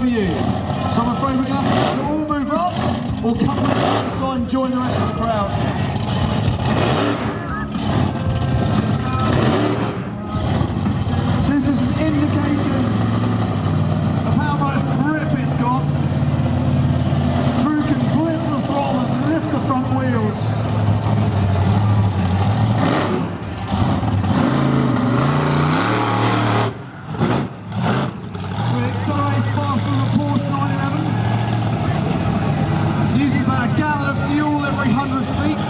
over you. So I'm afraid we're going to have to all move up or come to the side and join the rest of the crowd. So this is an indication of how much grip it's got. Drew can grip the throttle and lift the front wheels. A gallon of fuel every 100 feet.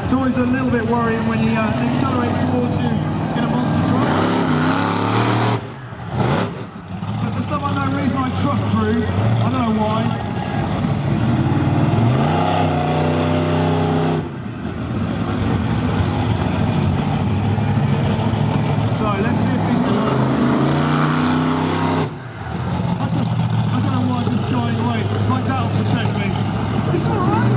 It's always a little bit worrying when he accelerates towards you in a monster truck. But for some unknown reason I trust Drew. I don't know why. So let's see if he's going to... Shying away, like that'll protect me. It's alright.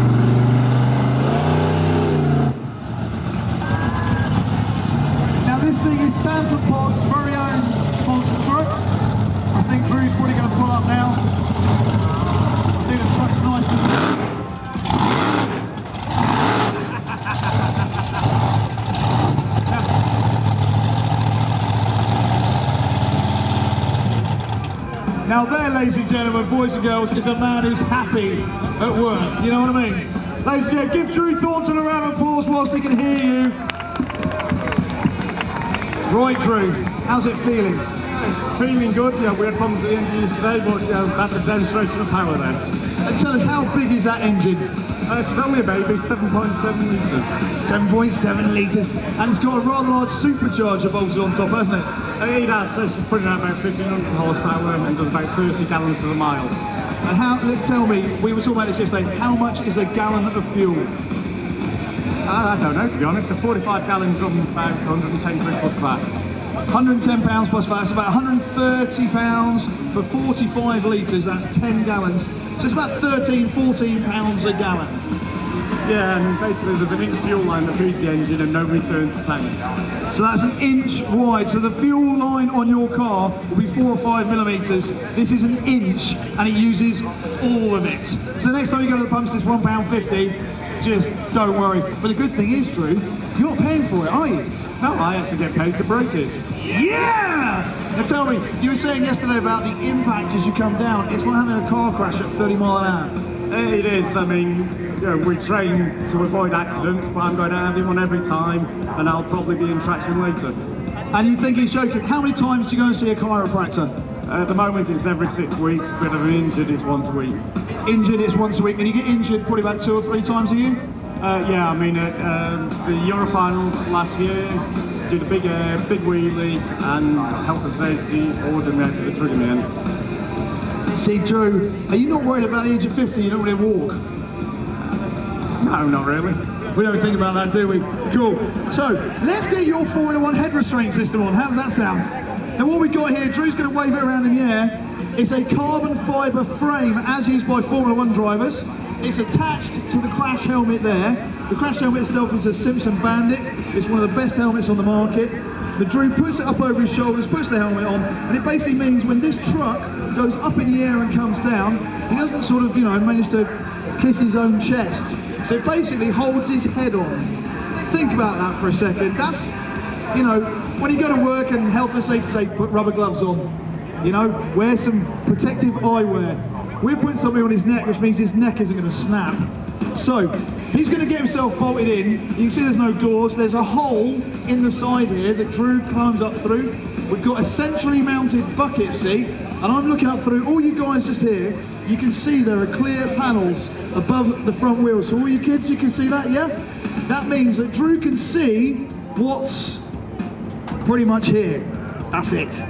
Now this thing is Santa Pod's very own monster truck. I think Drew's probably going to pull up now. I think the truck's nice and Now there, ladies and gentlemen, boys and girls, is a man who's happy at work. You know what I mean? Ladies and gentlemen, give Drew Thornton a round of applause whilst he can hear you. Right, Drew, how's it feeling? Feeling good. Yeah, we had problems with the engine yesterday, but that's a demonstration of power then. And tell us, how big is that engine? It's only a baby, 7.7 litres. 7.7 litres, and it's got a rather large supercharger bolted on top, hasn't it? It has, so she's putting out about 1500 horsepower and does about 30 gallons to the mile. And how, tell me, we were talking about this yesterday, how much is a gallon of fuel? I don't know, to be honest. A 45 gallon drum is about 110 quid plus VAT. £110 plus VAT, that's about £130 for 45 litres, that's 10 gallons. So it's about £13–14 a gallon. Yeah, and basically there's an inch fuel line that feeds the engine and no return to tank. So that's an inch wide, so the fuel line on your car will be 4 or 5 millimetres. This is an inch and it uses all of it. So next time you go to the pumps, it's £1.50, just don't worry. But the good thing is, Drew, you're not paying for it, are you? No, I actually get paid to break it. Yeah! Now tell me, you were saying yesterday about the impact as you come down. It's like having a car crash at 30 mile an hour. It is. I mean, we train to avoid accidents, but I'm going to have him on every time, and I'll probably be in traction later. And you think he's joking? How many times do you go and see a chiropractor? At the moment it's every 6 weeks, but if I'm injured it's once a week. Injured it's once a week, and you get injured probably about 2 or 3 times a year? Yeah, I mean, the Eurofinals last year, did a big wheelie and health and safety ordered me out to the trigger in the end. See, Drew, are you not worried about the age of 50? You don't really walk? No, not really. We don't think about that, do we? Cool. So, let's get your Formula 1 head restraint system on. How does that sound? Now what we've got here, Drew's going to wave it around in the air. It's a carbon fibre frame as used by Formula 1 drivers. It's attached to the crash helmet there. The crash helmet itself is a Simpson Bandit. It's one of the best helmets on the market. But Drew puts it up over his shoulders, puts the helmet on, and it basically means when this truck goes up in the air and comes down, he doesn't sort of, manage to kiss his own chest. So it basically holds his head on. Think about that for a second. That's, when you go to work and health and safety say put rubber gloves on, wear some protective eyewear. We're putting something on his neck, which means his neck isn't going to snap. So, he's going to get himself bolted in. You can see there's no doors. There's a hole in the side here that Drew climbs up through. We've got a centrally mounted bucket seat, and I'm looking up through. All you guys just here, you can see there are clear panels above the front wheels. So all you kids, you can see that, yeah? That means that Drew can see what's pretty much here. That's it.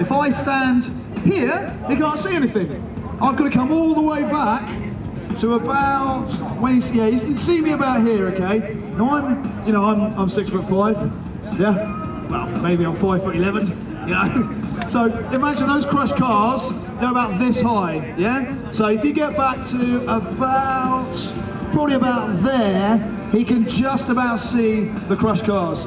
If I stand here, he can't see anything. I've got to come all the way back to about, yeah, you can see me about here, okay? Now I'm 6'5", yeah? Well, maybe I'm 5'11", yeah? So imagine those crushed cars, they're about this high, yeah? So if you get back to probably about there, he can just about see the crushed cars.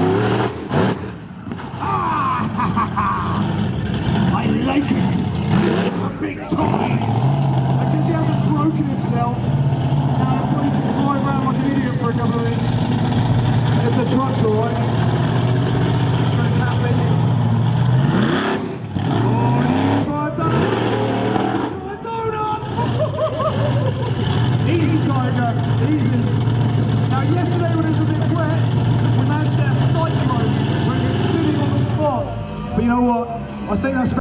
right? Very happy. Oh, he's trying donut! Easy, Tiger, easy. Now, yesterday when it was a bit wet, we managed to get a cyclone when we were spinning on the spot. But you know what? I think that's